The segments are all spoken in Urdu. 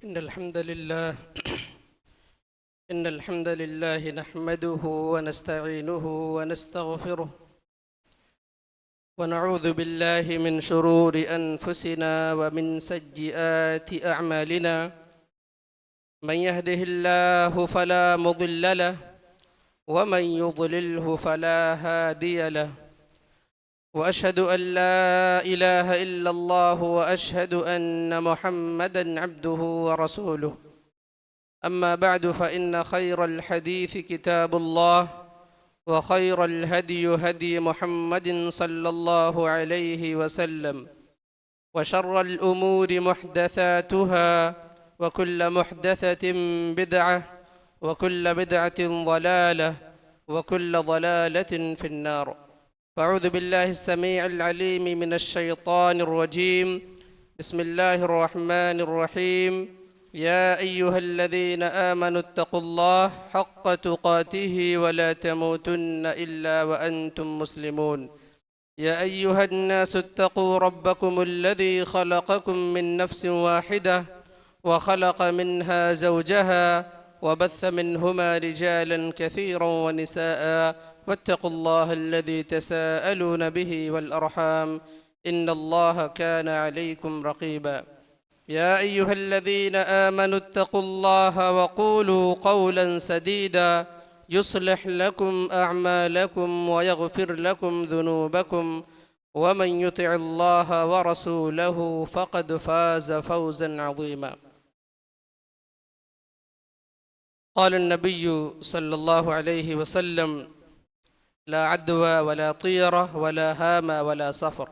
إن الحمد لله نحمده ونستعينه ونستغفره ونعوذ بالله من شرور أنفسنا ومن سيئات أعمالنا من يهده الله فلا مضل له ومن يضلله فلا هادي له وأشهد أن لا إله إلا الله وأشهد أن محمدًا عبده ورسوله أما بعد فإن خير الحديث كتاب الله وخير الهدي هدي محمد صلى الله عليه وسلم وشر الأمور محدثاتها وكل محدثة بدعة وكل بدعة ضلالة وكل ضلالة في النار. أعوذ بالله السميع العليم من الشيطان الرجيم. بسم الله الرحمن الرحيم. يا أيها الذين آمنوا اتقوا الله حق تقاته ولا تموتن إلا وأنتم مسلمون. يا أيها الناس اتقوا ربكم الذي خلقكم من نفس واحدة وخلق منها زوجها وبث منهما رجالا كثيرا ونساء واتقوا الله الذي تساءلون به والأرحام إن الله كان عليكم رقيبا. يا أيها الذين آمنوا اتقوا الله وقولوا قولا سديدا يصلح لكم أعمالكم ويغفر لكم ذنوبكم ومن يطع الله ورسوله فقد فاز فوزا عظيما. قال النبي صلى الله عليه وسلم لا عدوى ولا طيرة ولا هام ولا صفر.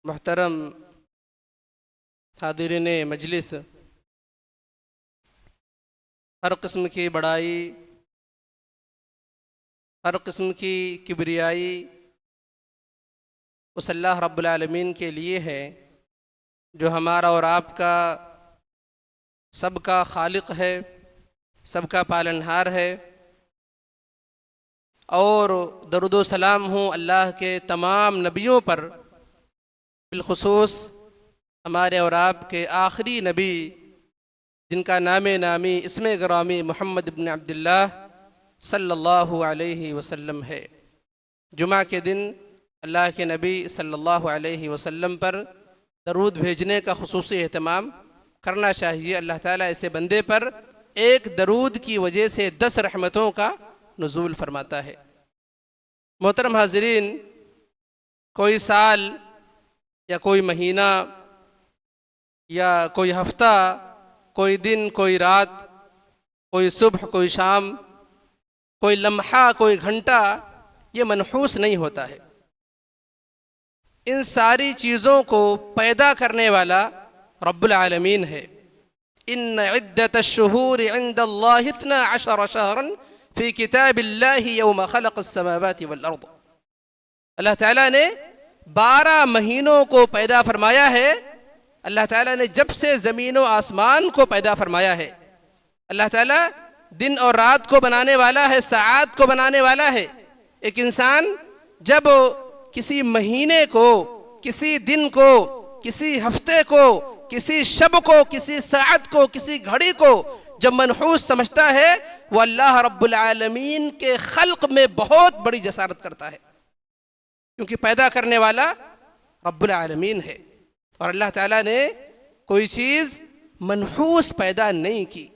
محترم حاضرین مجلس، ہر قسم کی بڑائی، ہر قسم کی کبریائی اس اللہ رب العالمین کے لیے ہے جو ہمارا اور آپ کا سب کا خالق ہے، سب کا پالنہار ہے، اور درود و سلام ہوں اللہ کے تمام نبیوں پر، بالخصوص ہمارے اور آپ کے آخری نبی جن کا نام نامی اسم گرامی محمد بن عبداللہ صلی اللہ علیہ وسلم ہے۔ جمعہ کے دن اللہ کے نبی صلی اللہ علیہ وسلم پر درود بھیجنے کا خصوصی اہتمام کرنا چاہیے۔ اللہ تعالیٰ ایسے بندے پر ایک درود کی وجہ سے 10 رحمتوں کا نزول فرماتا ہے۔ محترم حاضرین، کوئی سال یا کوئی مہینہ یا کوئی ہفتہ، کوئی دن، کوئی رات، کوئی صبح، کوئی شام، کوئی لمحہ، کوئی گھنٹہ یہ منحوس نہیں ہوتا ہے۔ ان ساری چیزوں کو پیدا کرنے والا رب العالمین ہے۔ ان عدت الشہور عند اللہ 12 شہرا فی کتاب اللہ یوم خلق السماوات والارض۔ اللہ تعالیٰ نے 12 مہینوں کو پیدا فرمایا ہے۔ اللہ تعالیٰ نے جب سے زمین و آسمان کو پیدا فرمایا ہے۔ اللہ تعالیٰ دن اور رات کو بنانے والا ہے، ساعات کو بنانے والا ہے۔ ایک انسان جب کسی مہینے کو، کسی دن کو، کسی ہفتے کو، کسی شب کو، کسی ساعت کو، کسی گھڑی کو جب منحوس سمجھتا ہے، وہ اللہ رب العالمین کے خلق میں بہت بڑی جسارت کرتا ہے، کیونکہ پیدا کرنے والا رب العالمین ہے۔ اور اللہ تعالیٰ نے کوئی چیز منحوس پیدا نہیں کی۔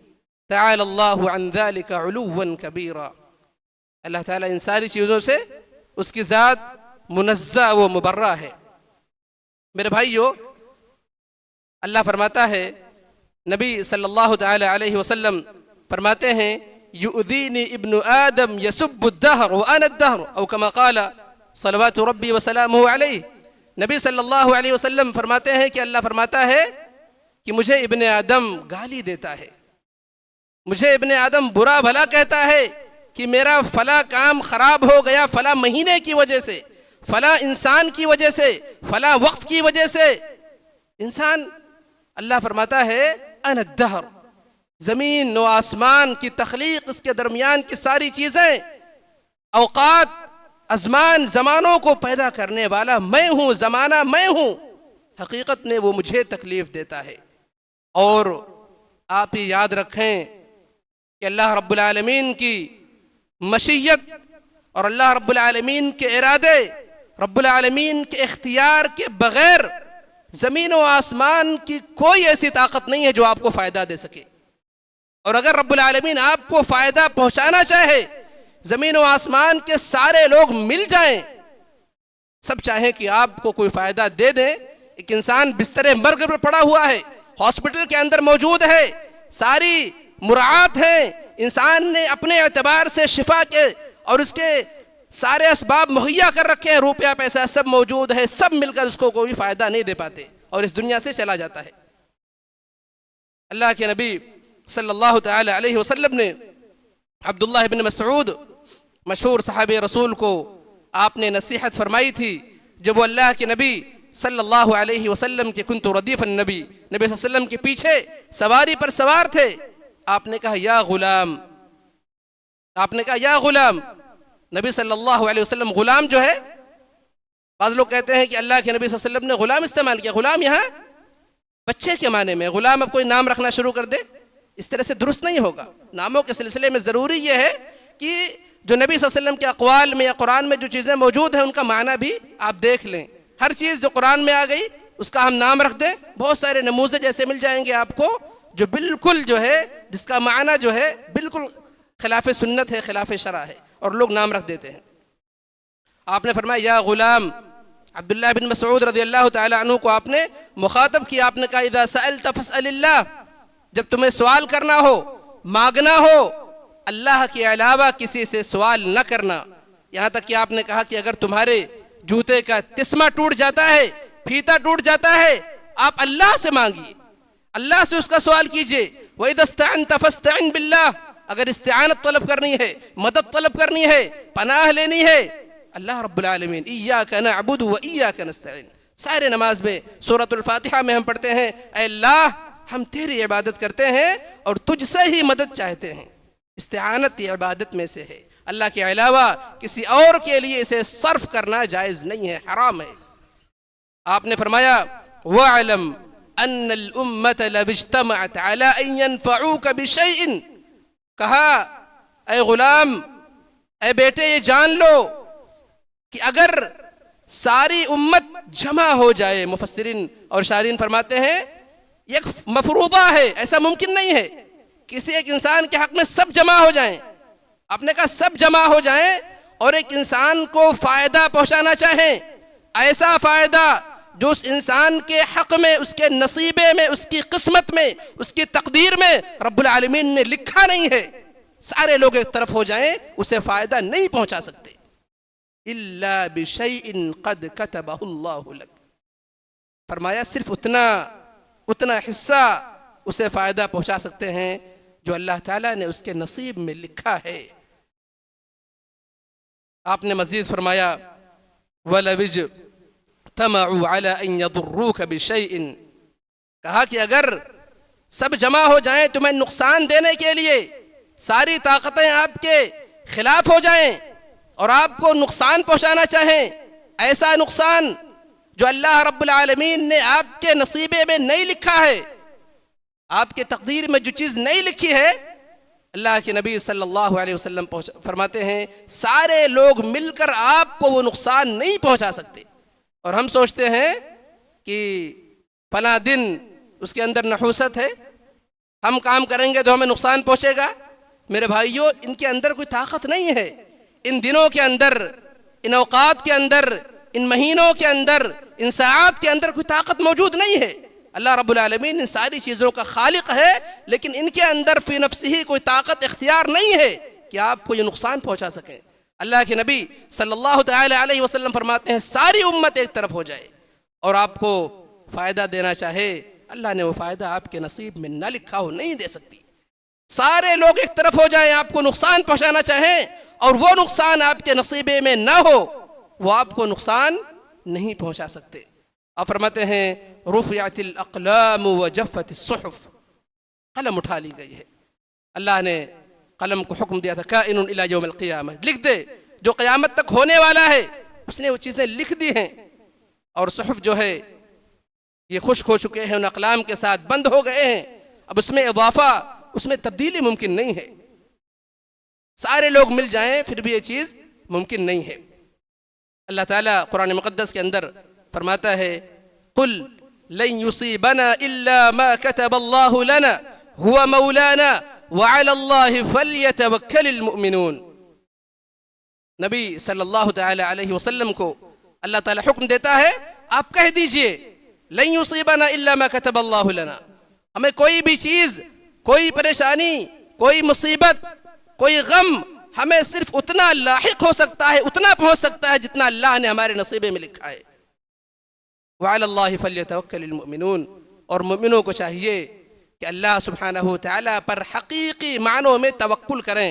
تعالی اللہ عن ذلک علوا کبیرا۔ اللہ تعالیٰ ان ساری چیزوں سے اس کی ذات منزہ و مبرہ ہے۔ میرے بھائیو، اللہ فرماتا ہے، نبی صلی اللہ تعالی علیہ وسلم فرماتے ہیں، یؤذینی ابن آدم یسب الدہر وانا الدہر، او کما قال صلوات ربی وسلامہ علیہ۔ نبی صلی اللہ علیہ وسلم فرماتے ہیں کہ اللہ فرماتا ہے کہ مجھے ابن آدم گالی دیتا ہے، مجھے ابن آدم برا بھلا کہتا ہے کہ میرا فلاں کام خراب ہو گیا فلاں مہینے کی وجہ سے، فلاں انسان کی وجہ سے، فلاں وقت کی وجہ سے۔ انسان، اللہ فرماتا ہے انا الدہر، زمین و آسمان کی تخلیق، اس کے درمیان کی ساری چیزیں، اوقات، ازمان، زمانوں کو پیدا کرنے والا میں ہوں، زمانہ میں ہوں۔ حقیقت میں وہ مجھے تکلیف دیتا ہے۔ اور آپ یہ یاد رکھیں کہ اللہ رب العالمین کی مشیت اور اللہ رب العالمین کے ارادے، رب العالمین کے اختیار کے بغیر زمین و آسمان کی کوئی ایسی طاقت نہیں ہے جو آپ کو فائدہ دے سکے۔ اور اگر رب العالمین آپ کو فائدہ پہنچانا چاہے، زمین و آسمان کے سارے لوگ مل جائیں، سب چاہیں کہ آپ کو کوئی فائدہ دے دیں، ایک انسان بستر مرگ پر پڑا ہوا ہے، ہاسپٹل کے اندر موجود ہے، ساری مراعات ہیں، انسان نے اپنے اعتبار سے شفا کے اور اس کے سارے اسباب مہیا کر رکھے ہیں، روپیہ پیسہ سب موجود ہے، سب مل کر اس کو کوئی فائدہ نہیں دے پاتے اور اس دنیا سے چلا جاتا ہے۔ اللہ کے نبی صلی اللہ تعالی علیہ وسلم نے عبداللہ ابن مسعود مشہور صحابی رسول کو آپ نے نصیحت فرمائی تھی جب وہ اللہ کے نبی صلی اللہ علیہ وسلم کے کنت ردیف النبی، نبی صلی اللہ علیہ وسلم کے پیچھے سواری پر سوار تھے، آپ نے کہا یا غلام، آپ نے کہا یا غلام۔ نبی صلی اللہ علیہ وسلم غلام جو ہے، بعض لوگ کہتے ہیں کہ اللہ کے نبی صلی اللہ علیہ وسلم نے غلام استعمال کیا، غلام یہاں بچے کے معنی میں، غلام اب کوئی نام رکھنا شروع کر دے اس طرح سے درست نہیں ہوگا۔ ناموں کے سلسلے میں ضروری یہ ہے کہ جو نبی صلی اللہ علیہ وسلم کے اقوال میں یا قرآن میں جو چیزیں موجود ہیں ان کا معنی بھی آپ دیکھ لیں۔ ہر چیز جو قرآن میں آ گئی اس کا ہم نام رکھ دیں، بہت سارے نموذج ایسے مل جائیں گے آپ کو جو بالکل جو ہے جس کا معنی جو ہے بالکل خلاف سنت ہے، خلاف شرع ہے، اور لوگ نام رکھ دیتے ہیں۔ آپ نے فرمایا یا غلام، عبداللہ بن مسعود رضی اللہ تعالی عنہ کو آپ نے مخاطب کیا، آپ نے کہا اذا سألت فاسأل اللہ، جب تمہیں سوال کرنا ہو، مانگنا ہو، اللہ کے علاوہ کسی سے سوال نہ کرنا۔ یہاں تک کہ آپ نے کہا کہ اگر تمہارے جوتے کا تسمہ ٹوٹ جاتا ہے، پھیتا ٹوٹ جاتا ہے، آپ اللہ سے مانگیے، اللہ سے اس کا سوال کیجئے۔ وَإِذَا اسْتَعَنْتَ فَاسْتَعِنْ بِاللَّهِ، اگر استعانت طلب کرنی ہے، مدد طلب کرنی ہے، پناہ لینی ہے، اللہ رب العالمین إِيَّاكَ نَعْبُدُ وَإِيَّاكَ نَسْتَعِينُ، سارے نماز میں سورۃ الفاتحہ میں ہم پڑھتے ہیں اے اللہ ہم تیری عبادت کرتے ہیں اور تجھ سے ہی مدد چاہتے ہیں۔ استعانت یہ عبادت میں سے ہے، اللہ کے علاوہ کسی اور کے لیے اسے صرف کرنا جائز نہیں ہے، حرام ہے۔ آپ نے فرمایا وَاعْلَمْ أَنَّ الْأُمَّةَ لَوِ اجْتَمَعَتْ عَلَىٰ أَن يَنفَعُوكَ بِشَيْءٍ، کہا اے غلام، اے بیٹے یہ جان لو کہ اگر ساری امت جمع ہو جائے، مفسرین اور شارحین فرماتے ہیں ایک مفروضہ ہے، ایسا ممکن نہیں ہے کسی ایک انسان کے حق میں سب جمع ہو جائیں۔ آپ نے کہا سب جمع ہو جائیں اور ایک انسان کو فائدہ پہنچانا چاہیں، ایسا فائدہ جو اس انسان کے حق میں، اس کے نصیبے میں، اس کی قسمت میں، اس کی تقدیر میں رب العالمین نے لکھا نہیں ہے، سارے لوگ ایک طرف ہو جائیں اسے فائدہ نہیں پہنچا سکتے۔ الا بشیء قد کتبہ اللہ لک، فرمایا صرف اتنا حصہ اسے فائدہ پہنچا سکتے ہیں جو اللہ تعالیٰ نے اس کے نصیب میں لکھا ہے۔ آپ نے مزید فرمایا وَلَوِ اجْتَمَعُوا عَلَىٰ أَن يَضُرُّوكَ بِشَيْءٍ، کہا کہ اگر سب جمع ہو جائیں تمہیں نقصان دینے کے لیے، ساری طاقتیں آپ کے خلاف ہو جائیں اور آپ کو نقصان پہنچانا چاہیں، ایسا نقصان جو اللہ رب العالمین نے آپ کے نصیبے میں نہیں لکھا ہے، آپ کے تقدیر میں جو چیز نہیں لکھی ہے، اللہ کے نبی صلی اللہ علیہ وسلم فرماتے ہیں سارے لوگ مل کر آپ کو وہ نقصان نہیں پہنچا سکتے۔ اور ہم سوچتے ہیں کہ فلاں دن اس کے اندر نحوست ہے، ہم کام کریں گے تو ہمیں نقصان پہنچے گا۔ میرے بھائیوں، ان کے اندر کوئی طاقت نہیں ہے، ان دنوں کے اندر، ان اوقات کے اندر، ان مہینوں کے اندر، ان ساعات کے اندر کوئی طاقت موجود نہیں ہے۔ اللہ رب العالمین ان ساری چیزوں کا خالق ہے، لیکن ان کے اندر فی نفسہ کوئی طاقت اختیار نہیں ہے کہ آپ کو یہ نقصان پہنچا سکیں۔ اللہ کے نبی صلی اللہ تعالی علیہ وسلم فرماتے ہیں ساری امت ایک طرف ہو جائے اور آپ کو فائدہ دینا چاہے، اللہ نے وہ فائدہ آپ کے نصیب میں نہ لکھا ہو نہیں دے سکتی۔ سارے لوگ ایک طرف ہو جائیں، آپ کو نقصان پہنچانا چاہیں اور وہ نقصان آپ کے نصیبے میں نہ ہو، وہ آپ کو نقصان نہیں پہنچا سکتے۔ آپ فرماتے ہیں رفعت الاقلام وجفت الصحف، قلم اٹھا لی گئی ہے، اللہ نے قلم کو حکم دیا تھا کائن الی یوم القیامہ، لکھ دے جو قیامت تک ہونے والا ہے، اس نے وہ چیزیں لکھ دی ہیں، اور صحف جو ہے یہ خشک ہو چکے ہیں، ان اقلام کے ساتھ بند ہو گئے ہیں، اب اس میں اضافہ، اس میں تبدیلی ممکن نہیں ہے۔ سارے لوگ مل جائیں پھر بھی یہ چیز ممکن نہیں ہے۔ اللہ تعالیٰ قرآن مقدس کے اندر فرماتا ہے قل لن يصيبنا الا ما كتب الله لنا هو مولانا وعلى الله فليتوكل المؤمنون۔ نبی صلی اللہ تعالی علیہ وسلم کو اللہ تعالیٰ حکم دیتا ہے آپ کہہ دیجئے لن يصيبنا الا ما كتب الله لنا، ہمیں کوئی بھی چیز، کوئی پریشانی، کوئی مصیبت، کوئی غم ہمیں صرف اتنا لاحق ہو سکتا ہے، اتنا پہنچ سکتا ہے جتنا اللہ نے ہمارے نصیبے میں لکھا ہے۔ وعلی اللہ فلیتوکل المؤمنون، اور مومنوں کو چاہیے کہ اللہ سبحانہ وتعالی پر حقیقی معنوں میں توکل کریں،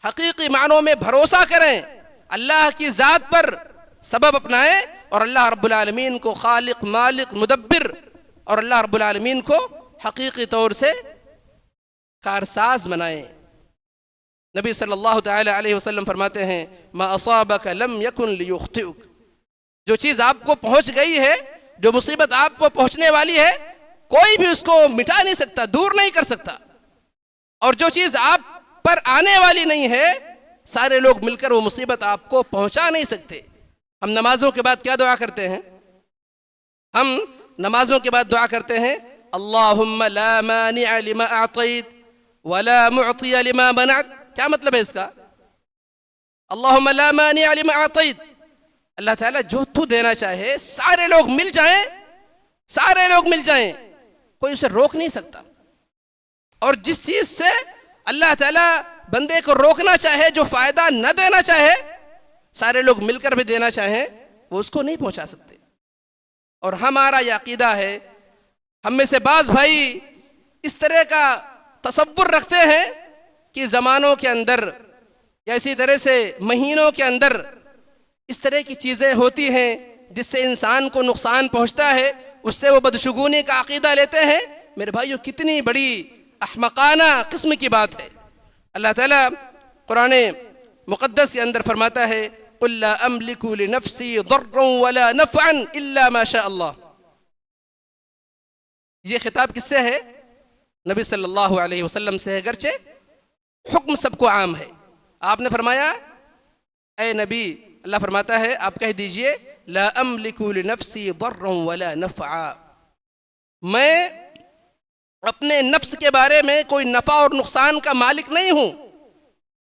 حقیقی معنوں میں بھروسہ کریں، اللہ کی ذات پر سبب اپنائیں، اور اللہ رب العالمین کو خالق، مالک، مدبر، اور اللہ رب العالمین کو حقیقی طور سے کارساز بنائیں۔ نبی صلی اللہ تعالی علیہ وسلم فرماتے ہیں ما اصابک لم یکن لیخطئک، جو چیز آپ کو پہنچ گئی ہے، جو مصیبت آپ کو پہنچنے والی ہے، کوئی بھی اس کو مٹا نہیں سکتا، دور نہیں کر سکتا، اور جو چیز آپ پر آنے والی نہیں ہے سارے لوگ مل کر وہ مصیبت آپ کو پہنچا نہیں سکتے۔ ہم نمازوں کے بعد کیا دعا کرتے ہیں؟ ہم نمازوں کے بعد دعا کرتے ہیں اللہم لا مانع لما اعطیت ولا معطی لما منعت۔ کیا مطلب ہے اس کا؟ اللہم لا مانع لما اعطیت، اللہ تعالیٰ جو تو دینا چاہے سارے لوگ مل جائیں، سارے لوگ مل جائیں، کوئی اسے روک نہیں سکتا، اور جس چیز سے اللہ تعالیٰ بندے کو روکنا چاہے، جو فائدہ نہ دینا چاہے، سارے لوگ مل کر بھی دینا چاہیں وہ اس کو نہیں پہنچا سکتے۔ اور ہمارا یہ عقیدہ ہے، ہم میں سے بعض بھائی اس طرح کا تصور رکھتے ہیں کہ زمانوں کے اندر یا اسی طرح سے مہینوں کے اندر اس طرح کی چیزیں ہوتی ہیں جس سے انسان کو نقصان پہنچتا ہے، اس سے وہ بدشگونی کا عقیدہ لیتے ہیں۔ میرے بھائیو، کتنی بڑی احمقانہ قسم کی بات ہے۔ اللہ تعالیٰ قرآن مقدس کے اندر فرماتا ہے قل لا املک لنفسی ضرا ولا نفعا الا ما شاء اللہ۔ یہ خطاب کس سے ہے؟ نبی صلی اللہ علیہ وسلم سے ہے، گرچہ حکم سب کو عام ہے۔ آپ نے فرمایا اے نبی، اللہ فرماتا ہے آپ کہہ دیجئے لا املک لنفسی ضرا ولا نفعا، میں اپنے نفس کے بارے میں کوئی نفع اور نقصان کا مالک نہیں ہوں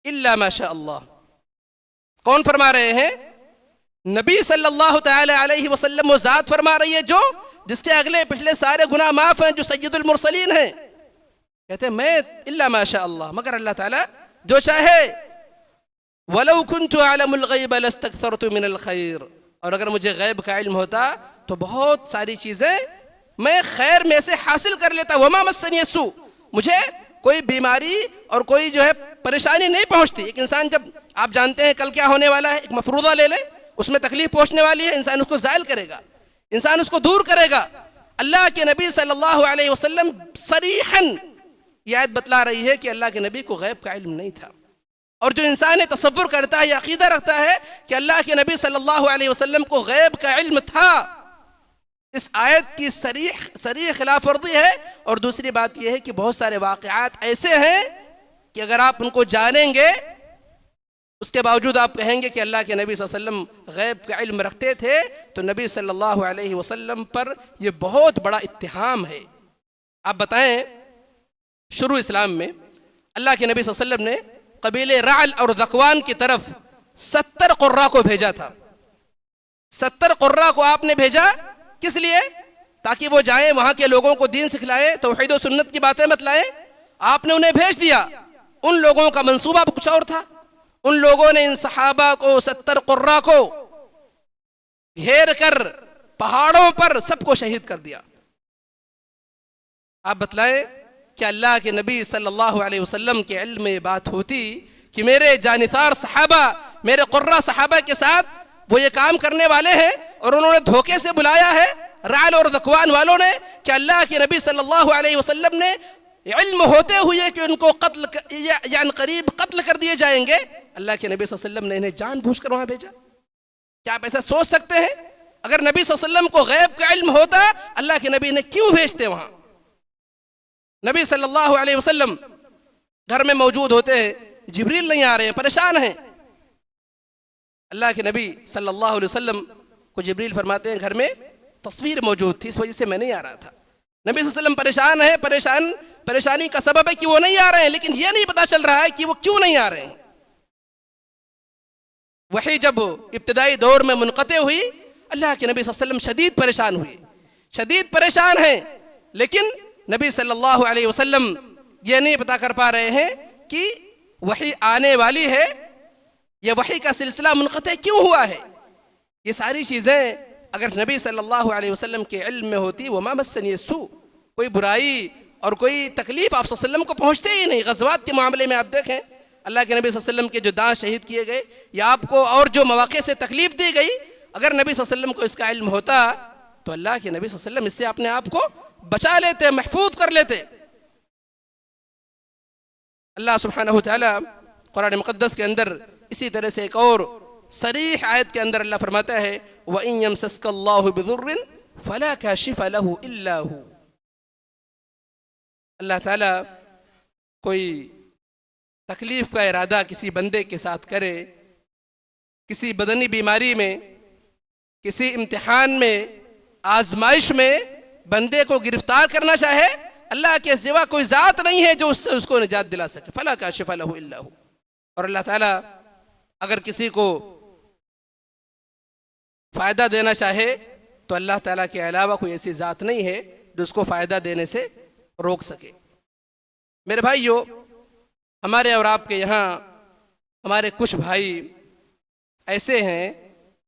الا ما شاء اللہ۔ کون فرما رہے ہیں؟ نبی صلی اللہ تعالی علیہ وسلم، وہ ذات فرما رہی ہے جو جس کے اگلے پچھلے سارے گناہ معاف ہیں، جو سید المرسلین ہیں۔ کہتے ہیں میں الا ما شاء اللہ، مگر اللہ تعالیٰ جو چاہے۔ وَلَوْ كُنْتُ أَعْلَمُ الْغَيْبَ لَاسْتَكْثَرْتُ مِنَ الْخَيْرِ، اور اگر مجھے غیب کا علم ہوتا تو بہت ساری چیزیں میں خیر میں سے حاصل کر لیتا۔ وَمَا مَسَّنِيَ السُّوءُ، مجھے کوئی بیماری اور کوئی جو ہے پریشانی نہیں پہنچتی۔ ایک انسان جب آپ جانتے ہیں کل کیا ہونے والا ہے، ایک مفروضہ لے لیں، اس میں تکلیف پہنچنے والی ہے، انسان اس کو زائل کرے گا، انسان اس کو دور کرے گا۔ اللہ کے نبی صلی اللہ علیہ وسلم صریحاً یہ آیت بتلا رہی ہے کہ اللہ کے نبی کو غیب کا علم نہیں تھا، اور جو انسان تصور کرتا ہے یا عقیدہ رکھتا ہے کہ اللہ کے نبی صلی اللہ علیہ وسلم کو غیب کا علم تھا، اس آیت کی صریح خلاف ورزی ہے۔ اور دوسری بات یہ ہے کہ بہت سارے واقعات ایسے ہیں کہ اگر آپ ان کو جانیں گے اس کے باوجود آپ کہیں گے کہ اللہ کے نبی صلی اللہ علیہ وسلم غیب کا علم رکھتے تھے، تو نبی صلی اللہ علیہ وسلم پر یہ بہت بڑا اتہام ہے۔ آپ بتائیں، شروع اسلام میں اللہ کے نبی صلی اللہ علیہ وسلم نے قبیلے رعل اور ذکوان کی طرف 70 قراء کو بھیجا تھا۔ 70 قراء کو آپ نے بھیجا کس لیے؟ تاکہ وہ جائیں وہاں کے لوگوں کو دین سکھلائیں، توحید و سنت کی باتیں بتلائیں۔ آپ نے انہیں بھیج دیا، ان لوگوں کا منصوبہ کچھ اور تھا۔ ان لوگوں نے ان صحابہ کو 70 قراء کو گھیر کر پہاڑوں پر سب کو شہید کر دیا۔ آپ بتلائیں کہ اللہ کے نبی صلی اللہ علیہ وسلم کے علم میں بات ہوتی کہ میرے جانثار صحابہ، میرے قراء صحابہ کے ساتھ وہ یہ کام کرنے والے ہیں، اور انہوں نے دھوکے سے بلایا ہے رعل اور ذکوان والوں نے کہ اللہ کے نبی صلی اللہ علیہ وسلم نے علم ہوتے ہوئے کہ ان کو قتل یعنی قریب قتل کر دیے جائیں گے، اللہ کے نبی صلی اللہ علیہ وسلم نے انہیں جان بوجھ کر وہاں بھیجا۔ کیا آپ ایسا سوچ سکتے ہیں اگر نبی صلی اللہ علیہ وسلم کو غیب کا علم ہوتا اللہ کے نبی نے کیوں بھیجتے وہاں؟ نبی صلی اللہ علیہ وسلم گھر میں موجود ہوتے ہیں، جبریل نہیں آ رہے ہیں، پریشان ہیں. اللہ کے نبی صلی اللہ علیہ وسلم کو جبریل فرماتے ہیں گھر میں تصویر موجود تھی، اس وجہ سے میں نہیں آ رہا تھا. نبی صلی اللہ علیہ وسلم پریشان ہے، پریشانی کا سبب ہے کہ وہ نہیں آ رہے ہیں، لیکن یہ نہیں پتا چل رہا ہے کہ وہ کیوں نہیں آ رہے ہیں. وحی جب ابتدائی دور میں منقطع ہوئی، اللہ کے نبی صلی اللہ علیہ وسلم شدید پریشان ہوئے، شدید پریشان ہیں، لیکن نبی صلی اللہ علیہ وسلم یہ نہیں پتا کر پا رہے ہیں کہ وحی آنے والی ہے، یہ وحی کا سلسلہ منقطع کیوں ہوا ہے. یہ ساری چیزیں اگر نبی صلی اللہ علیہ وسلم کے علم میں ہوتی، وما مسنی السوء، کوئی برائی اور کوئی تکلیف آپ صلی اللہ علیہ وسلم کو پہنچتے ہی نہیں. غزوات کے معاملے میں آپ دیکھیں اللہ کے نبی صلی اللہ علیہ وسلم کے جو داں شہید کیے گئے یا آپ کو اور جو مواقع سے تکلیف دی گئی، اگر نبی صلی اللہ علیہ وسلم کو اس کا علم ہوتا تو اللہ کے نبی صلی اللہ علیہ وسلم اس سے اپنے آپ کو بچا لیتے، محفوظ کر لیتے. اللہ سبحانہ وتعالی قرآن مقدس کے اندر اسی طرح سے ایک اور صریح آیت کے اندر اللہ فرماتا ہے وَإِن يَمْسَسْكَ اللَّهُ بِضُرٍّ فَلَا كَاشِفَ لَهُ إِلَّا هُ. اللہ تعالیٰ کوئی تکلیف کا ارادہ کسی بندے کے ساتھ کرے، کسی بدنی بیماری میں، کسی امتحان میں، آزمائش میں بندے کو گرفتار کرنا چاہے، اللہ کے سوا کوئی ذات نہیں ہے جو اس کو نجات دلا سکے. فَلَا كَاشِفَ لَهُ إِلَّا هُ. اور اللہ تعالیٰ اگر کسی کو فائدہ دینا چاہے تو اللہ تعالیٰ کے علاوہ کوئی ایسی ذات نہیں ہے جو اس کو فائدہ دینے سے روک سکے. میرے بھائیو، ہمارے اور آپ کے یہاں ہمارے کچھ بھائی ایسے ہیں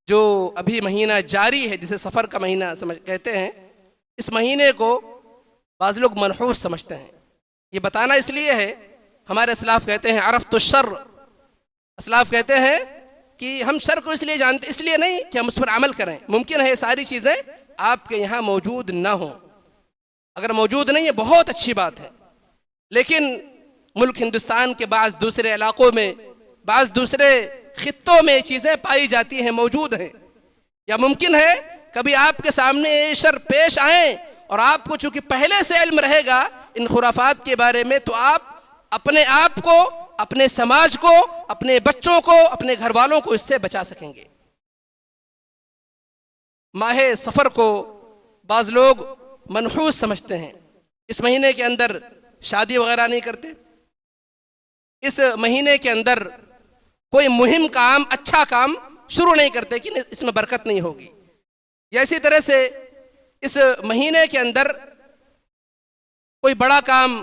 جو ابھی مہینہ جاری ہے جسے سفر کا مہینہ کہتے ہیں، اس مہینے کو بعض لوگ منحوس سمجھتے ہیں. یہ بتانا اس لیے ہے، ہمارے اسلاف کہتے ہیں عرفت الشر، اسلاف کہتے ہیں کہ ہم شر کو اس لیے جانتے، اس لیے نہیں کہ ہم اس پر عمل کریں. ممکن ہے یہ ساری چیزیں آپ کے یہاں موجود نہ ہوں، اگر موجود نہیں ہے بہت اچھی بات ہے، لیکن ملک ہندوستان کے بعض دوسرے علاقوں میں، بعض دوسرے خطوں میں چیزیں پائی جاتی ہیں، موجود ہیں. یا ممکن ہے کبھی آپ کے سامنے یہ شر پیش آئیں اور آپ کو چونکہ پہلے سے علم رہے گا ان خرافات کے بارے میں، تو آپ اپنے آپ کو، اپنے سماج کو، اپنے بچوں کو، اپنے گھر والوں کو اس سے بچا سکیں گے. ماہ سفر کو بعض لوگ منحوس سمجھتے ہیں، اس مہینے کے اندر شادی وغیرہ نہیں کرتے، اس مہینے کے اندر کوئی مہم کام، اچھا کام شروع نہیں کرتے کہ اس میں برکت نہیں ہوگی. یا اسی طرح سے اس مہینے کے اندر کوئی بڑا کام،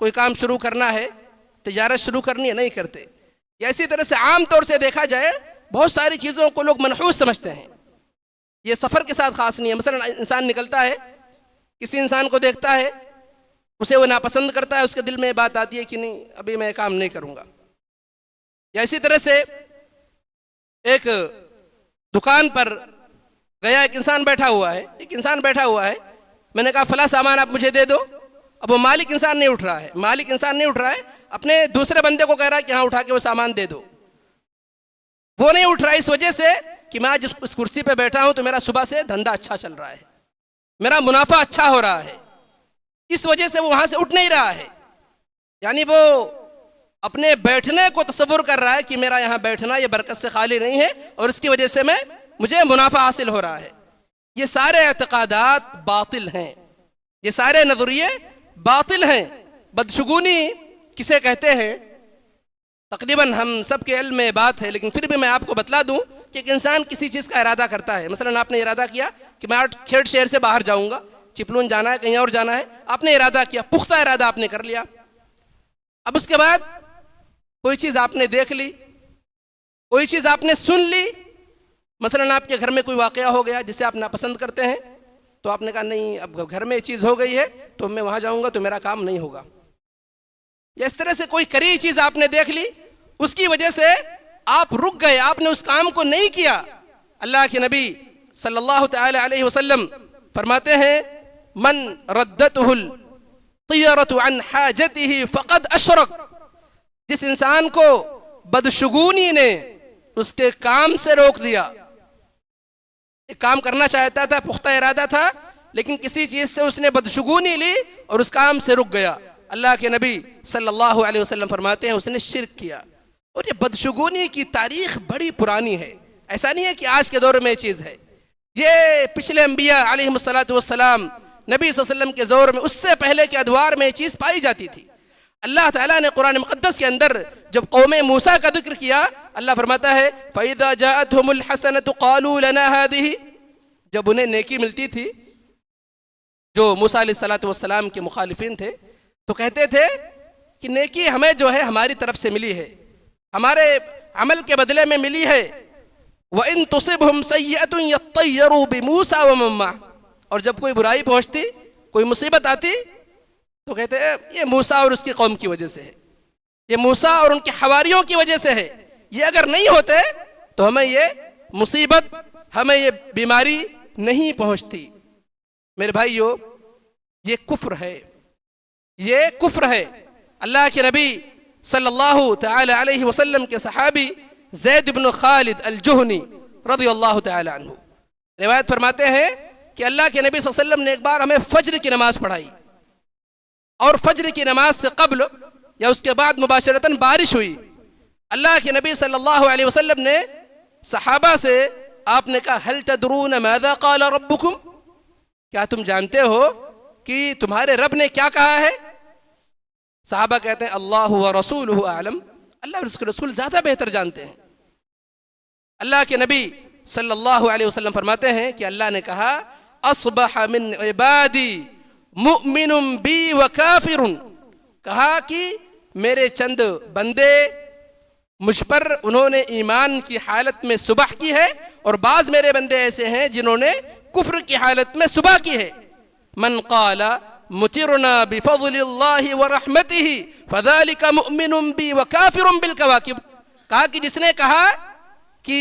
کوئی کام شروع کرنا ہے، تجارت شروع کرنی ہے، نہیں کرتے. یا اسی طرح سے عام طور سے دیکھا جائے بہت ساری چیزوں کو لوگ منحوس سمجھتے ہیں. یہ سفر کے ساتھ خاص نہیں ہے. مثلا انسان نکلتا ہے، کسی انسان کو دیکھتا ہے، اسے وہ ناپسند کرتا ہے، اس کے دل میں بات آتی ہے کہ نہیں ابھی میں کام نہیں کروں گا. یا اسی طرح سے ایک دکان پر گیا، ایک انسان بیٹھا ہوا ہے، میں نے کہا فلاں سامان آپ مجھے دے دو. اب وہ مالک انسان نہیں اٹھ رہا ہے، اپنے دوسرے بندے کو کہہ رہا ہے کہ ہاں اٹھا کے وہ سامان دے دو. وہ نہیں اٹھ رہا ہے اس وجہ سے کہ میں آج اس کرسی پہ بیٹھا ہوں تو میرا صبح سے دھندا اچھا چل رہا ہے، میرا منافع اچھا ہو رہا ہے، اس وجہ سے وہ وہاں سے اٹھ نہیں رہا ہے. یعنی وہ اپنے بیٹھنے کو تصور کر رہا ہے کہ میرا یہاں بیٹھنا یہ برکت سے خالی نہیں ہے اور اس کی وجہ سے مجھے منافع حاصل ہو رہا ہے. یہ سارے اعتقادات باطل ہیں، یہ سارے نظریے باطل ہیں. بدشگونی کسے کہتے ہیں تقریباً ہم سب کے علم میں بات ہے، لیکن پھر بھی میں آپ کو بتلا دوں کہ ایک انسان کسی چیز کا ارادہ کرتا ہے. مثلا آپ نے ارادہ کیا کہ میں آج کھیڑ شہر سے باہر جاؤں گا، چپلون جانا ہے، کہیں اور جانا ہے، آپ نے ارادہ کیا، پختہ ارادہ آپ نے کر لیا. اب اس کے بعد کوئی چیز آپ نے دیکھ لی، کوئی چیز آپ نے سن لی، مثلا آپ کے گھر میں کوئی واقعہ ہو گیا جسے آپ ناپسند کرتے ہیں، تو آپ نے کہا نہیں اب گھر میں یہ چیز ہو گئی ہے تو میں وہاں جاؤں گا تو میرا کام نہیں ہوگا. یا اس طرح سے کوئی کری چیز آپ نے دیکھ لی، اس کی وجہ سے آپ رک گئے، آپ نے اس کام کو نہیں کیا. اللہ کے نبی صلی اللہ تعالی علیہ وسلم فرماتے ہیں من ردته الطیرة عن حاجته فقد اشرک. جس انسان کو بدشگونی نے اس کے کام سے روک دیا، ایک کام کرنا چاہتا تھا، پختہ ارادہ تھا، لیکن کسی چیز سے اس نے بدشگونی لی اور اس کام سے رک گیا. اللہ کے نبی صلی اللہ علیہ وسلم فرماتے ہیں اس نے شرک کیا. اور یہ بدشگونی کی تاریخ بڑی پرانی ہے، ایسا نہیں ہے کہ آج کے دور میں یہ چیز ہے. یہ پچھلے انبیاء علیہم الصلاۃ والسلام نبی صلی اللہ علیہ وسلم کے دور میں، اس سے پہلے کے ادوار میں یہ چیز پائی جاتی تھی. اللہ تعالیٰ نے قرآن مقدس کے اندر جب قوم موسیٰ کا ذکر کیا، اللہ فرماتا ہے فَإِذَا جَاءَتْهُمُ الْحَسَنَةُ قَالُوا لَنَا هَذِهِ. جب انہیں نیکی ملتی تھی، جو موسیٰ علیہ الصلاۃ والسلام کے مخالفین تھے، تو کہتے تھے کہ نیکی ہمیں جو ہے ہماری طرف سے ملی ہے، ہمارے عمل کے بدلے میں ملی ہے. وَإِن تُصِبْهُمْ سَيِّئَةٌ يَطَّيَّرُوا بِمُوسَىٰ وَمَن مَّعَهُ. اور جب کوئی برائی پہنچتی، کوئی مصیبت آتی، تو کہتے ہیں یہ موسیٰ اور اس کی قوم کی وجہ سے ہے، یہ موسیٰ اور ان کے حواریوں کی وجہ سے ہے. یہ اگر نہیں ہوتے تو ہمیں یہ مصیبت، ہمیں یہ بیماری نہیں پہنچتی. میرے بھائیو، یہ کفر ہے، یہ کفر ہے. اللہ کے نبی صلی اللہ تعالی علیہ وسلم کے صحابی زید بن خالد الجہنی رضی اللہ تعالی عنہ روایت فرماتے ہیں کہ اللہ کے نبی صلی اللہ علیہ وسلم نے ایک بار ہمیں فجر کی نماز پڑھائی، اور فجر کی نماز سے قبل یا اس کے بعد مباشرتاً بارش ہوئی. اللہ کے نبی صلی اللہ علیہ وسلم نے صحابہ سے آپ نے کہا هل تدرون ماذا قال ربکم، کیا تم جانتے ہو کہ تمہارے رب نے کیا کہا ہے؟ صحابہ کہتے ہیں اللہ ورسولہ اعلم، اللہ اور اس کے رسول زیادہ بہتر جانتے ہیں. اللہ کے نبی صلی اللہ علیہ وسلم فرماتے ہیں کہ اللہ نے کہا اصبح من عبادی مؤمن بی وکافر، کہا کہ میرے چند بندے مجھ پر انہوں نے ایمان کی حالت میں صبح کی ہے، اور بعض میرے بندے ایسے ہیں جنہوں نے کفر کی حالت میں صبح کی ہے. من قال مطرنا بفضل اللہ ورحمتہ فذلک مؤمن بی وکافر بالکواکب، کہا کہ جس نے کہا کہ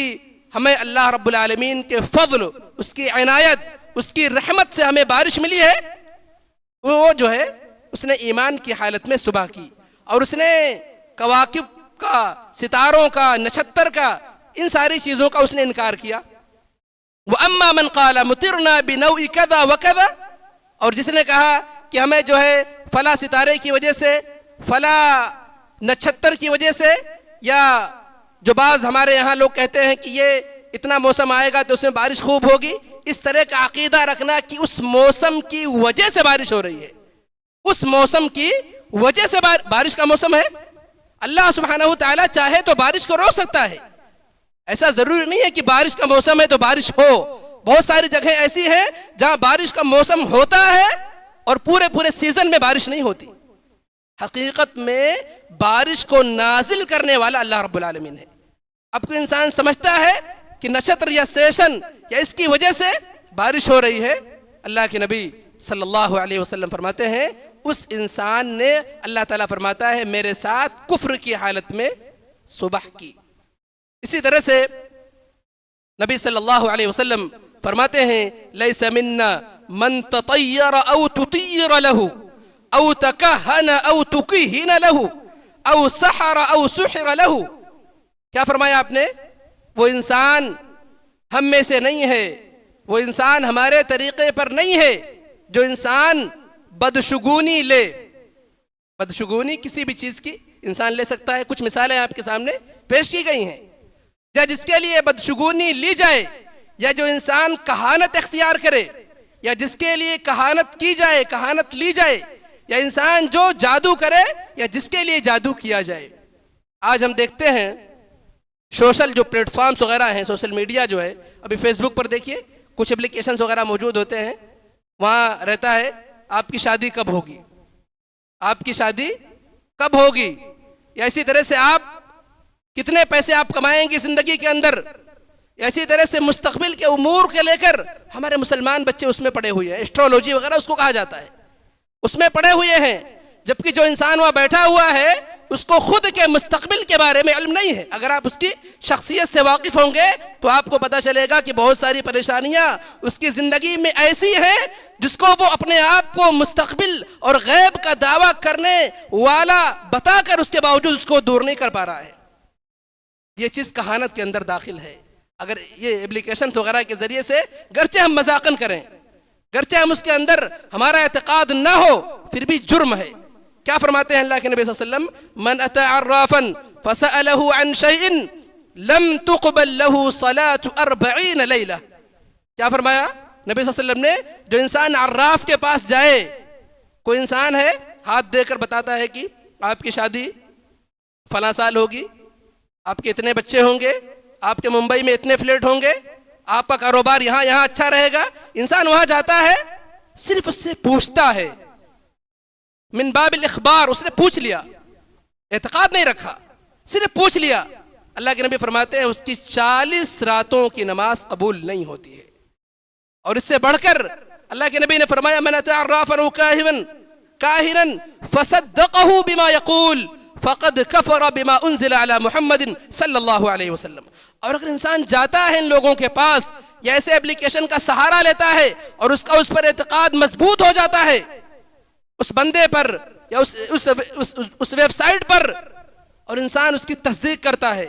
ہمیں اللہ رب العالمین کے فضل، اس کی عنایت، اس کی رحمت سے ہمیں بارش ملی ہے، وہ جو ہے اس نے ایمان کی حالت میں صبح کی، اور اس نے کواکب کا، ستاروں کا، نچھتر کا، ان ساری چیزوں کا اس نے انکار کیا. وَأَمَّا مَنْ قَالَ مُطِرْنَا بِنَوْءِ كَذَا وَكَذَا، اور جس نے کہا کہ ہمیں جو ہے فلاں ستارے کی وجہ سے، فلاں نچھتر کی وجہ سے، یا جو بعض ہمارے یہاں لوگ کہتے ہیں کہ یہ اتنا موسم آئے گا تو اس میں بارش خوب ہوگی، اس طرح کا عقیدہ رکھنا کہ اس موسم کی وجہ سے بارش ہو رہی ہے، اس موسم کی وجہ سے بارش کا موسم ہے. اللہ سبحانہ وتعالی چاہے تو بارش کو روک سکتا ہے، ایسا ضروری نہیں ہے کہ بارش کا موسم ہے تو بارش ہو. بہت ساری جگہیں ایسی ہیں جہاں بارش کا موسم ہوتا ہے اور پورے سیزن میں بارش نہیں ہوتی. حقیقت میں بارش کو نازل کرنے والا اللہ رب العالمین ہے. اب کوئی انسان سمجھتا ہے کہ نچھتر یا سیشن یا اس کی وجہ سے بارش ہو رہی ہے، اللہ کے نبی صلی اللہ علیہ وسلم فرماتے ہیں اس انسان نے، اللہ تعالیٰ فرماتا ہے، میرے ساتھ کفر کی حالت میں صبح کی. اسی طرح سے نبی صلی اللہ علیہ وسلم فرماتے ہیں لیس منا من تطیر او تطیر له او تکہن او تکہن له او سحر او سحر له. کیا فرمایا آپ نے؟ وہ انسان ہم میں سے نہیں ہے، وہ انسان ہمارے طریقے پر نہیں ہے جو انسان بدشگونی لے. بدشگونی کسی بھی چیز کی انسان لے سکتا ہے. کچھ مثالیں آپ کے سامنے پیش کی گئی ہیں. یا جس کے لیے بدشگونی لی جائے، یا جو انسان کہانت اختیار کرے، یا جس کے لیے کہانت کی جائے، کہانت لی جائے، یا انسان جو جادو کرے، یا جس کے لیے جادو کیا جائے. آج ہم دیکھتے ہیں سوشل جو پلیٹ فارمز وغیرہ ہیں، سوشل میڈیا جو ہے، ابھی فیس بک پر دیکھیے کچھ اپلیکیشنز وغیرہ موجود ہوتے ہیں، وہاں رہتا ہے آپ کی شادی کب ہوگی، آپ کی شادی کب ہوگی، یا اسی طرح سے آپ کتنے پیسے آپ کمائیں گے زندگی کے اندر، یا اسی طرح سے مستقبل کے امور کے لے کر ہمارے مسلمان بچے اس میں پڑے ہوئے ہیں. ایسٹرولوجی وغیرہ اس کو کہا جاتا ہے، اس میں پڑے ہوئے ہیں. جبکہ جو انسان وہاں بیٹھا ہوا ہے اس کو خود کے مستقبل کے بارے میں علم نہیں ہے. اگر آپ اس کی شخصیت سے واقف ہوں گے تو آپ کو پتہ چلے گا کہ بہت ساری پریشانیاں اس کی زندگی میں ایسی ہیں جس کو وہ اپنے آپ کو مستقبل اور غیب کا دعویٰ کرنے والا بتا کر اس کے باوجود اس کو دور نہیں کر پا رہا ہے. یہ چیز کہانت کے اندر داخل ہے. اگر یہ اپلیکیشن وغیرہ کے ذریعے سے گرچہ ہم مذاقن کریں، گرچہ ہم اس کے اندر ہمارا اعتقاد نہ ہو، پھر بھی جرم ہے۔ کیا فرماتے ہیں اللہ کے نبی صلی اللہ علیہ وسلم؟ من اتى عرافا فسأله عن شيء لم تقبل له صلاة 40 لیلہ۔ کیا فرمایا نبی صلی اللہ علیہ وسلم نے؟ جو انسان عراف کے پاس جائے، کوئی انسان ہے ہاتھ دے کر بتاتا ہے کہ آپ کی شادی فلاں سال ہوگی، آپ کے اتنے بچے ہوں گے، آپ کے ممبئی میں اتنے فلیٹ ہوں گے، آپ کا کاروبار یہاں اچھا رہے گا، انسان وہاں جاتا ہے، صرف اس سے پوچھتا ہے، من باب الاخبار، اس نے پوچھ لیا، اعتقاد نہیں رکھا، صرف پوچھ لیا۔ اللہ کے نبی فرماتے ہیں اس کی 40 راتوں کی نماز قبول نہیں ہوتی ہے۔ اور اس سے بڑھ کر اللہ کے نبی نے فرمایا من اتى عرافا کاہنا فصدقه بما يقول فقد كفر بما انزل على محمد صلی اللہ علیہ وسلم۔ اور اگر انسان جاتا ہے ان لوگوں کے پاس یا ایسے اپلیکیشن کا سہارا لیتا ہے اور اس پر اعتقاد مضبوط ہو جاتا ہے، اس بندے پر یا اس ویب سائٹ پر، اور انسان اس کی تصدیق کرتا ہے،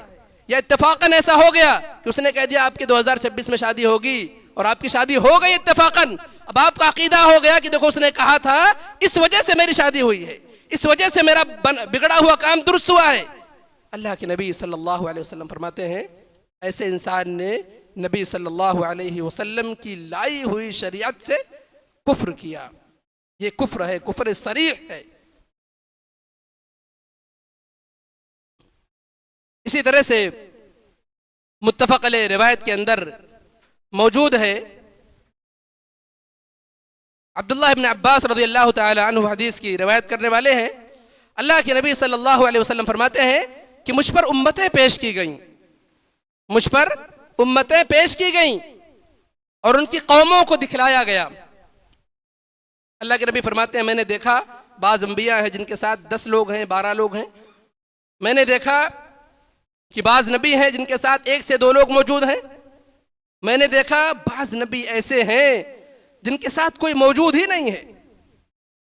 یا اتفاقاً ایسا ہو گیا کہ اس نے کہہ دیا آپ کی 2026 میں شادی ہوگی اور آپ کی شادی ہو گئی اتفاقاً، اب آپ کا عقیدہ ہو گیا کہ دیکھو اس نے کہا تھا، اس وجہ سے میری شادی ہوئی ہے، اس وجہ سے میرا بگڑا ہوا کام درست ہوا ہے۔ اللہ کے نبی صلی اللہ علیہ وسلم فرماتے ہیں ایسے انسان نے نبی صلی اللہ علیہ وسلم کی لائی ہوئی شریعت سے کفر کیا۔ یہ کفر ہے، کفر صریح ہے۔ اسی طرح سے متفق علیہ روایت کے اندر موجود ہے، عبداللہ ابن عباس رضی اللہ تعالی عنہ حدیث کی روایت کرنے والے ہیں، اللہ کے نبی صلی اللہ علیہ وسلم فرماتے ہیں کہ مجھ پر امتیں پیش کی گئیں، مجھ پر امتیں پیش کی گئیں اور ان کی قوموں کو دکھلایا گیا۔ اللہ کے نبی فرماتے ہیں میں نے دیکھا بعض انبیاء ہیں جن کے ساتھ 10 لوگ ہیں، 12 لوگ ہیں، میں نے دیکھا کہ بعض نبی ہیں جن کے ساتھ 1 سے 2 لوگ موجود ہیں، میں نے دیکھا بعض نبی ایسے ہیں جن کے ساتھ کوئی موجود ہی نہیں ہے،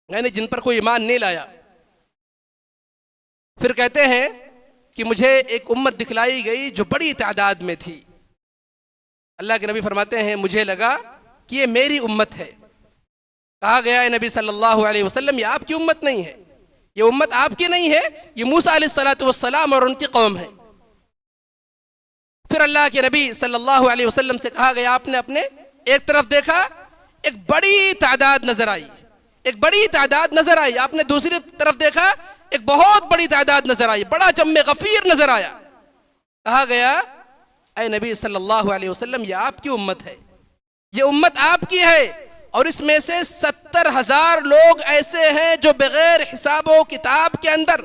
یعنی جن پر کوئی ایمان نہیں لایا۔ پھر کہتے ہیں کہ مجھے ایک امت دکھلائی گئی جو بڑی تعداد میں تھی۔ اللہ کے نبی فرماتے ہیں مجھے لگا کہ یہ میری امت ہے۔ کہا گیا ہے نبی صلی اللہ علیہ وسلم یہ آپ کی امت نہیں ہے، یہ امت آپ کی نہیں ہے، یہ موسیٰ علیہ السلام اور ان کی قوم ہے۔ پھر اللہ کے نبی صلی اللہ علیہ وسلم سے کہا گیا آپ نے اپنے ایک طرف دیکھا، ایک بڑی تعداد نظر آئی، ایک بڑی تعداد نظر آئی، آپ نے دوسری طرف دیکھا ایک بہت بڑی تعداد نظر آئی، بڑا جم غفیر نظر آیا۔ کہا گیا اے نبی صلی اللہ علیہ وسلم یہ آپ کی امت ہے، یہ امت آپ کی ہے، اور اس میں سے 70,000 لوگ ایسے ہیں جو بغیر حساب و کتاب کے اندر،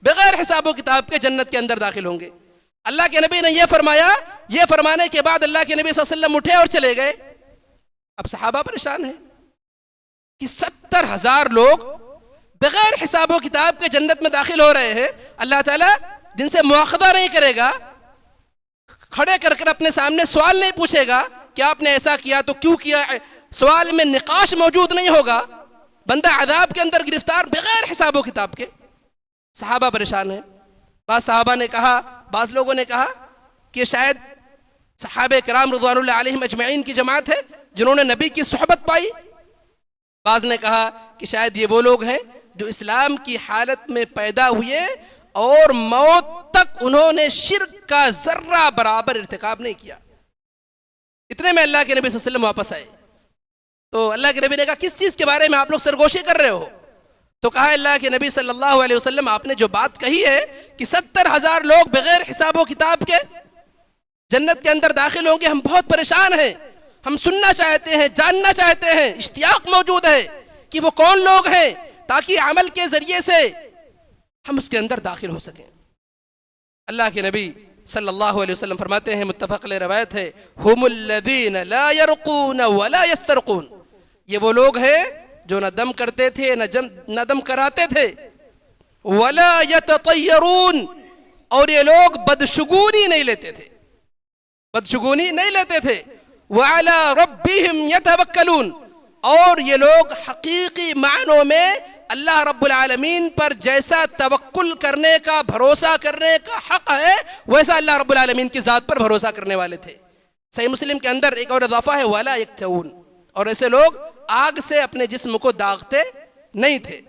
بغیر حساب و کتاب کے جنت کے اندر داخل ہوں گے۔ اللہ کے نبی نے یہ فرمایا، یہ فرمانے کے بعد اللہ کے نبی صلی اللہ علیہ وسلم اٹھے اور چلے گئے۔ اب صحابہ پریشان ہیں کہ 70,000 لوگ بغیر حساب و کتاب کے جنت میں داخل ہو رہے ہیں، اللہ تعالیٰ جن سے مواخذہ نہیں کرے گا، کھڑے کر کر اپنے سامنے سوال نہیں پوچھے گا کہ آپ نے ایسا کیا تو کیوں کیا، سوال میں نقاش موجود نہیں ہوگا، بندہ عذاب کے اندر گرفتار بغیر حساب و کتاب کے۔ صحابہ پریشان ہیں۔ بعض صحابہ نے کہا، بعض لوگوں نے کہا کہ شاید صحابہ کرام رضوان اللہ علیہم اجمعین کی جماعت ہے جنہوں نے نبی کی صحبت پائی۔ بعض نے کہا کہ شاید یہ وہ لوگ ہیں جو اسلام کی حالت میں پیدا ہوئے اور موت تک انہوں نے شرک کا ذرہ برابر ارتکاب نہیں کیا۔ اتنے میں اللہ کے نبی صلی اللہ علیہ وسلم واپس آئے تو اللہ کے نبی نے کہا کس چیز کے بارے میں آپ لوگ سرگوشی کر رہے ہو؟ تو کہا اللہ کے نبی صلی اللہ علیہ وسلم آپ نے جو بات کہی ہے کہ 70,000 لوگ بغیر حساب و کتاب کے جنت کے اندر داخل ہوں گے، ہم بہت پریشان ہیں، ہم سننا چاہتے ہیں، جاننا چاہتے ہیں، اشتیاق موجود ہے کہ وہ کون لوگ ہیں تاکہ عمل کے ذریعے سے ہم اس کے اندر داخل ہو سکیں۔ اللہ کے نبی صلی اللہ علیہ وسلم فرماتے ہیں، متفق علیہ روایت ہے، ہم الذین لا یرقون ولا یسترقون، یہ وہ لوگ ہیں جو نہ دم کرتے تھے نہ دم کراتے تھے، ولا یتطیرون، اور یہ لوگ بدشگونی نہیں لیتے تھے، بدشگونی نہیں لیتے تھے، وعلی ربہم یتوکلون، اور یہ لوگ حقیقی معنوں میں اللہ رب العالمین پر جیسا توکل کرنے کا، بھروسہ کرنے کا حق ہے، ویسا اللہ رب العالمین کی ذات پر بھروسہ کرنے والے تھے۔ صحیح مسلم کے اندر ایک اور اضافہ ہے وَلَا يَكْتَوُونَ، اور ایسے لوگ آگ سے اپنے جسم کو داغتے نہیں تھے۔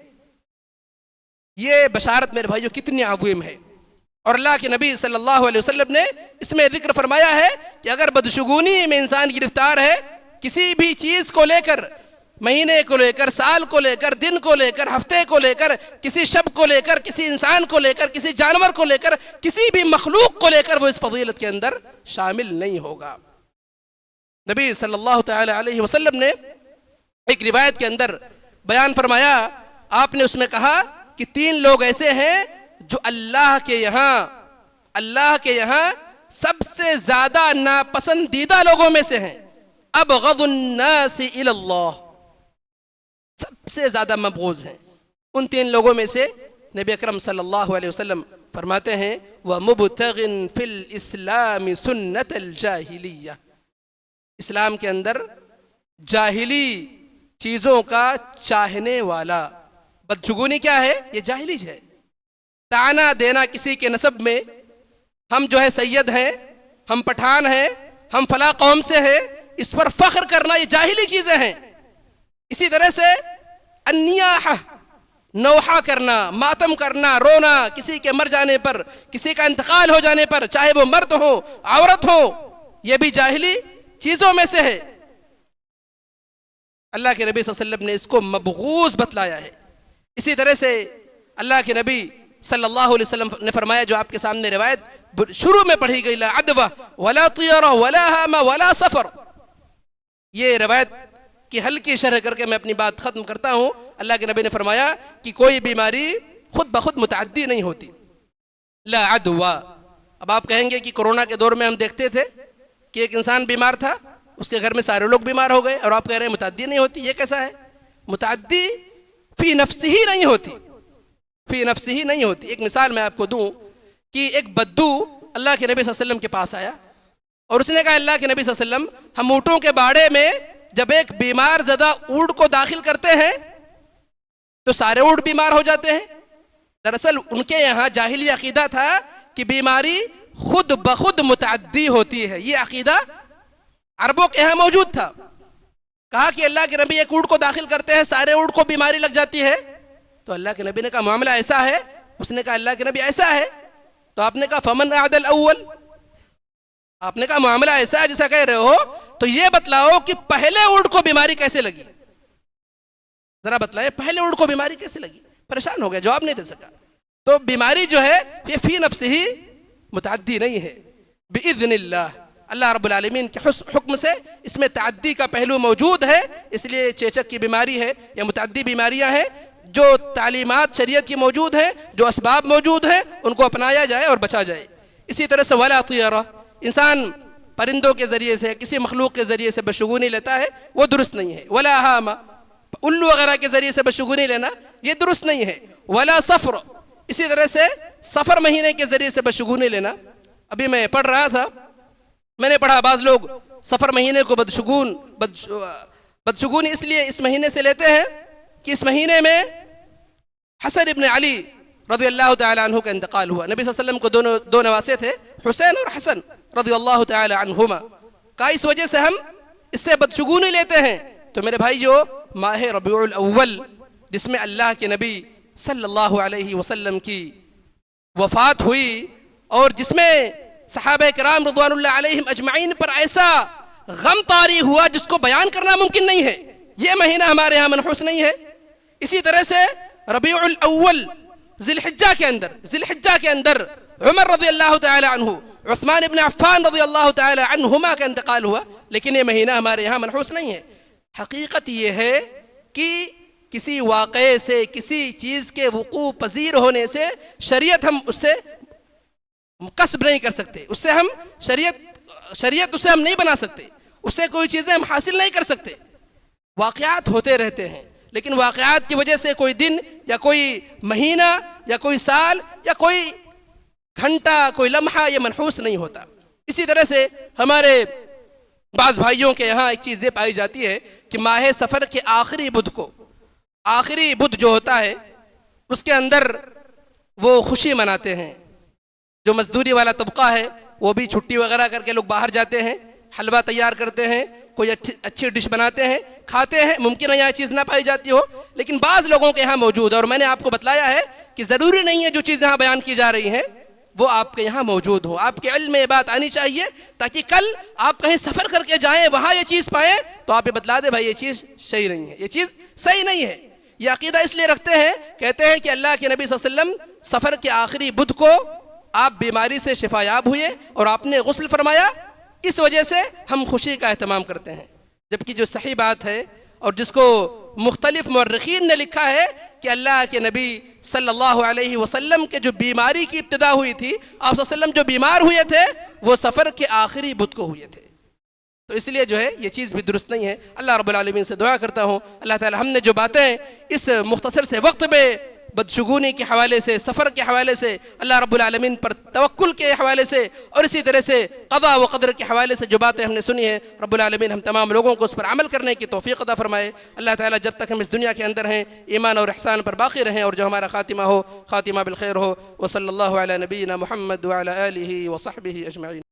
یہ بشارت میرے بھائیو کتنی عظیم ہے، اور اللہ کے نبی صلی اللہ علیہ وسلم نے اس میں ذکر فرمایا ہے کہ اگر بدشگونی میں انسان گرفتار ہے، کسی بھی چیز کو لے کر، مہینے کو لے کر، سال کو لے کر، دن کو لے کر، ہفتے کو لے کر، کسی شب کو لے کر، کسی انسان کو لے کر، کسی جانور کو لے کر، کسی بھی مخلوق کو لے کر وہ اس فضیلت کے اندر شامل نہیں ہوگا۔ نبی صلی اللہ تعالی علیہ وسلم نے ایک روایت کے اندر بیان فرمایا، آپ نے اس میں کہا کہ 3 لوگ ایسے ہیں جو اللہ کے یہاں سب سے زیادہ ناپسندیدہ لوگوں میں سے ہیں، ابغض الناس الی اللہ، سب سے زیادہ مبغوض ہیں۔ ان 3 لوگوں میں سے نبی اکرم صلی اللہ علیہ وسلم فرماتے ہیں وَمُبْتَغٍ فِي الْإِسْلَامِ سُنَّةَ الْجَاهِلِيَّةِ، اسلام کے اندر جاہلی چیزوں کا چاہنے والا۔ بدشگونی کیا ہے؟ یہ جاہلی ہے۔ تانا دینا کسی کے نسب میں، ہم جو ہے سید ہیں، ہم پٹھان ہیں، ہم فلاں قوم سے ہیں، اس پر فخر کرنا، یہ جاہلی چیزیں ہیں۔ اسی طرح سے النیاحہ، نوحہ کرنا، ماتم کرنا، رونا کسی کے مر جانے پر، کسی کا انتقال ہو جانے پر، چاہے وہ مرد ہو عورت ہو، یہ بھی جاہلی چیزوں میں سے ہے۔ اللہ کے نبی صلی اللہ علیہ وسلم نے اس کو مبغوض بتلایا ہے۔ اسی طرح سے اللہ کے نبی صلی اللہ علیہ وسلم نے فرمایا، جو آپ کے سامنے روایت شروع میں پڑھی گئی، لا عدوہ ولا طیرہ ولا ہامہ ولا سفر، یہ روایت کی ہلکی شرح کر کے میں اپنی بات ختم کرتا ہوں۔ اللہ کے نبی نے فرمایا کہ کوئی بیماری خود بخود متعدی نہیں ہوتی، لا عدوہ۔ اب آپ کہیں گے کہ کورونا کے دور میں ہم دیکھتے تھے کہ ایک انسان بیمار تھا، اس کے گھر میں سارے لوگ بیمار ہو گئے، اور آپ کہہ رہے ہیں متعدی نہیں ہوتی، یہ کیسا ہے؟ متعدی فی نفس ہی نہیں ہوتی، فی نفس ہی نہیں ہوتی۔ ایک مثال میں آپ کو دوں کہ ایک بدو اللہ کے نبی صلی اللہ علیہ وسلم کے پاس آیا، اور اس نے کہا اللہ کے نبی صلی اللہ علیہ وسلم، ہم اونٹوں کے باڑے میں جب ایک بیمار زدہ اونٹ کو داخل کرتے ہیں تو سارے اونٹ بیمار ہو جاتے ہیں۔ دراصل ان کے یہاں جاہلی عقیدہ تھا کہ بیماری خود بخود متعدی ہوتی ہے، یہ عقیدہ عربوں کے یہاں موجود تھا۔ کہا کہ اللہ کے نبی ایک اونٹ کو داخل کرتے ہیں، سارے اونٹ کو بیماری لگ جاتی ہے، تو اللہ کے نبی نے کہا معاملہ ایسا ہے؟ اس نے کہا اللہ کے نبی ایسا ہے؟ تو آپ نے کہا فمن اعد الاول، آپ نے کہا معاملہ ایسا ہے جیسا کہہ رہے ہو، تو یہ بتلاؤ کہ پہلے اونٹ کو بیماری کیسے لگی، ذرا بتلائے پہلے اونٹ کو بیماری کیسے لگی؟ پریشان ہو گیا، جواب نہیں دے سکا۔ تو بیماری جو ہے یہ فی نفس ہی متعدی نہیں ہے، باذن اللہ، اللہ رب العالمین کے حکم سے اس میں تعدی کا پہلو موجود ہے۔ اس لیے چیچک کی بیماری ہے یا متعدی بیماریاں ہیں، جو تعلیمات شریعت کی موجود ہیں، جو اسباب موجود ہیں، ان کو اپنایا جائے اور بچا جائے۔ اسی طرح سے ولا طیرہ، انسان پرندوں کے ذریعے سے، کسی مخلوق کے ذریعے سے بشگونی لیتا ہے، وہ درست نہیں ہے۔ ولا ہامہ، الو وغیرہ کے ذریعے سے بشگونی لینا، یہ درست نہیں ہے۔ ولا سفر، اسی طرح سے سفر مہینے کے ذریعے سے بشگونی لینا۔ ابھی میں پڑھ رہا تھا، میں نے پڑھا بعض لوگ سفر مہینے کو بدشگونی اس لیے اس مہینے سے لیتے ہیں کہ اس مہینے میں حسن ابن علی رضی اللہ تعالی عنہ کا انتقال ہوا۔ نبی صلی اللہ علیہ وسلم کو دو نواسے تھے، حسین اور حسن رضی اللہ تعالی عنہما، کہا اس وجہ سے ہم اس سے بدشگونی لیتے ہیں۔ تو میرے بھائیو، ماہ ربیع الاول جس میں اللہ کے نبی صلی اللہ علیہ وسلم کی وفات ہوئی، اور جس میں صحابہ کرام رضوان اللہ علیہم اجمعین پر ایسا غم طاری ہوا جس کو بیان کرنا ممکن نہیں ہے، یہ مہینہ ہمارے ہاں منحوس نہیں ہے۔ اسی طرح سے ربیع الاول ذی الحجہ کے اندر عمر رضی اللہ تعالی عنہ، عثمان ابن عفان رضی اللہ تعالی عنہما کا انتقال ہوا، لیکن یہ مہینہ ہمارے یہاں منحوس نہیں ہے۔ حقیقت یہ ہے کہ کسی واقعے سے، کسی چیز کے وقوع پذیر ہونے سے شریعت ہم اس سے کسب نہیں کر سکتے، اس سے ہم شریعت اسے ہم نہیں بنا سکتے، اس سے کوئی چیزیں ہم حاصل نہیں کر سکتے۔ واقعات ہوتے رہتے ہیں، لیکن واقعات کی وجہ سے کوئی دن یا کوئی مہینہ یا کوئی سال یا کوئی گھنٹہ، کوئی لمحہ یہ منحوس نہیں ہوتا۔ اسی طرح سے ہمارے بعض بھائیوں کے یہاں ایک چیز یہ پائی جاتی ہے کہ ماہ سفر کے آخری بدھ کو، آخری بدھ جو ہوتا ہے اس کے اندر وہ خوشی مناتے ہیں. جو مزدوری والا طبقہ ہے وہ بھی چھٹی وغیرہ کر کے لوگ باہر جاتے ہیں, حلوہ تیار کرتے ہیں, کوئی اچھی ڈش بناتے ہیں, کھاتے ہیں. ممکن ہے یہاں چیز نہ پائی جاتی ہو, لیکن بعض لوگوں کے یہاں موجود ہے. اور میں نے آپ کو بتلایا ہے کہ ضروری نہیں ہے جو چیز یہاں بیان کی جا رہی ہیں وہ آپ کے یہاں موجود ہو. آپ کے علم میں یہ بات آنی چاہیے تاکہ کل آپ کہیں سفر کر کے جائیں, وہاں یہ چیز پائیں تو آپ یہ بتلا دیں بھائی یہ چیز صحیح نہیں ہے, یہ چیز صحیح نہیں ہے. یہ عقیدہ اس لیے رکھتے ہیں, کہتے ہیں کہ اللہ کے نبی صلی اللہ علیہ وسلم سفر کے آخری بدھ کو آپ بیماری سے شفا یاب ہوئے اور آپ نے غسل فرمایا, اس وجہ سے ہم خوشی کا اہتمام کرتے ہیں. جبکہ جو صحیح بات ہے اور جس کو مختلف مورخین نے لکھا ہے کہ اللہ کے نبی صلی اللہ علیہ وسلم کے جو بیماری کی ابتدا ہوئی تھی, آپ صلی اللہ علیہ وسلم جو بیمار ہوئے تھے وہ سفر کے آخری بدھ کو ہوئے تھے. تو اس لیے جو ہے یہ چیز بھی درست نہیں ہے. اللہ رب العالمین سے دعا کرتا ہوں اللہ تعالی ہم نے جو باتیں اس مختصر سے وقت میں بدشگونی کے حوالے سے, سفر کے حوالے سے, اللہ رب العالمین پر توکل کے حوالے سے, اور اسی طرح سے قضاء و قدر کے حوالے سے جو باتیں ہم نے سنی ہیں, رب العالمین ہم تمام لوگوں کو اس پر عمل کرنے کی توفیق عطا فرمائے. اللہ تعالیٰ جب تک ہم اس دنیا کے اندر ہیں ایمان اور احسان پر باقی رہیں, اور جو ہمارا خاتمہ ہو خاتمہ بالخیر ہو. وصلی اللہ علی نبینا محمد وعلی آلہ وصحبہ اجمعین.